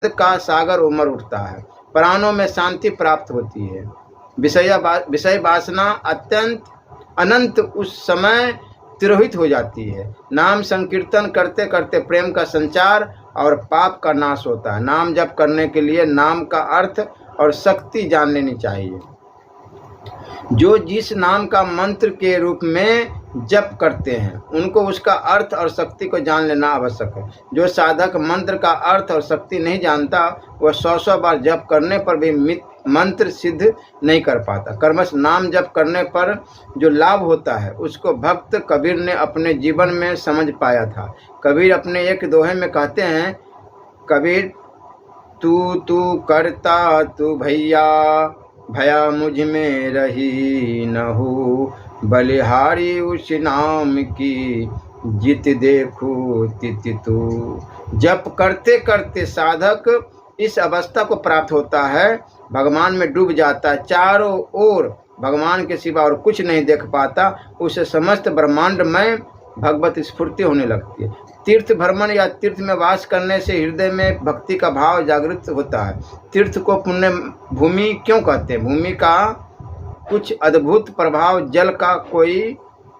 का सागर उमड़ उठता है, प्राणों में शांति प्राप्त होती है। विषय वासना अत्यंत अनंत उस समय तिरोहित हो जाती है। नाम संकीर्तन करते करते प्रेम का संचार और पाप का नाश होता है। नाम जप करने के लिए नाम का अर्थ और शक्ति जान लेनी चाहिए। जो जिस नाम का मंत्र के रूप में जप करते हैं उनको उसका अर्थ और शक्ति को जान लेना आवश्यक है। जो साधक मंत्र का अर्थ और शक्ति नहीं जानता वह 100 बार जप करने पर भी मंत्र सिद्ध नहीं कर पाता। कर्मश नाम जप करने पर जो लाभ होता है उसको भक्त कबीर ने अपने जीवन में समझ पाया था। कबीर अपने एक दोहे में कहते हैं, कबीर तू करता तू भैया, भया मुझ में रही न हो, बलिहारी उस नाम की जित देखो तित तू। जप करते करते साधक इस अवस्था को प्राप्त होता है, भगवान में डूब जाता है, चारों ओर भगवान के सिवा और कुछ नहीं देख पाता। उसे समस्त ब्रह्मांड में भगवत स्फूर्ति होने लगती है। तीर्थ भ्रमण या तीर्थ में वास करने से हृदय में भक्ति का भाव जागृत होता है। तीर्थ को पुण्य भूमि क्यों कहते हैं? भूमि का कुछ अद्भुत प्रभाव, जल का कोई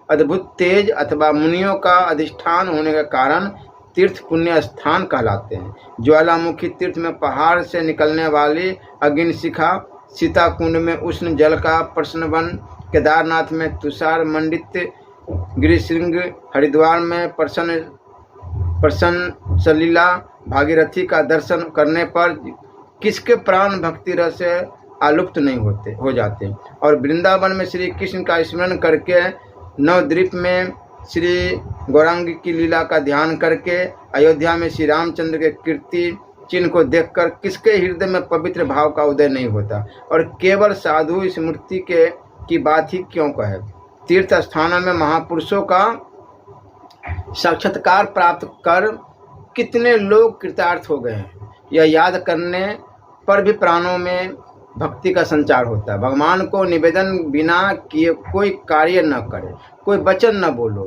अद्भुत तेज अथवा मुनियों का अधिष्ठान होने के कारण तीर्थ पुण्य स्थान कहलाते हैं। ज्वालामुखी तीर्थ में पहाड़ से निकलने वाली अग्निशिखा, सीता कुंड में उष्ण जल का प्रश्न वन, केदारनाथ में तुषार मंडित गिरिशृंग, हरिद्वार में प्रसन्न सलीला, भागीरथी का दर्शन करने पर किसके प्राण भक्ति रस से आलुप्त नहीं हो जाते। और वृंदावन में श्री कृष्ण का स्मरण करके, नवद्वीप में श्री गौरांग की लीला का ध्यान करके, अयोध्या में श्री रामचंद्र के कीर्ति चिन्ह को देखकर किसके हृदय में पवित्र भाव का उदय नहीं होता। और केवल साधु स्मृति की बात ही क्यों कहे। तीर्थ स्थानों में महापुरुषों का साक्षात्कार प्राप्त कर कितने लोग कृतार्थ हो गए हैं। यह याद करने पर भी प्राणों में भक्ति का संचार होता है। भगवान को निवेदन बिना किए कोई कार्य न करे, कोई वचन न बोलो,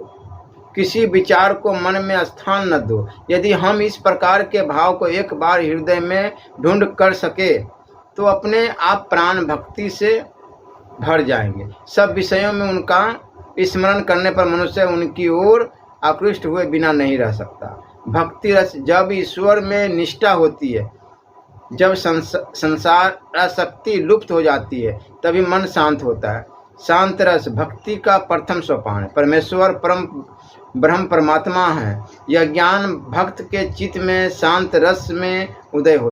किसी विचार को मन में स्थान न दो। यदि हम इस प्रकार के भाव को एक बार हृदय में ढूंढ कर सके तो अपने आप प्राण भक्ति से भर जाएंगे। सब विषयों में उनका स्मरण करने पर मनुष्य उनकी ओर आकृष्ट हुए बिना नहीं रह सकता। भक्ति रस जब ईश्वर में निष्ठा होती है, जब संसार आसक्ति लुप्त हो जाती है, तभी मन शांत होता है। शांत रस भक्ति का प्रथम सोपान है। परमेश्वर परम ब्रह्म परमात्मा है। यह ज्ञान भक्त के चित्त में शांत रस में उदय हो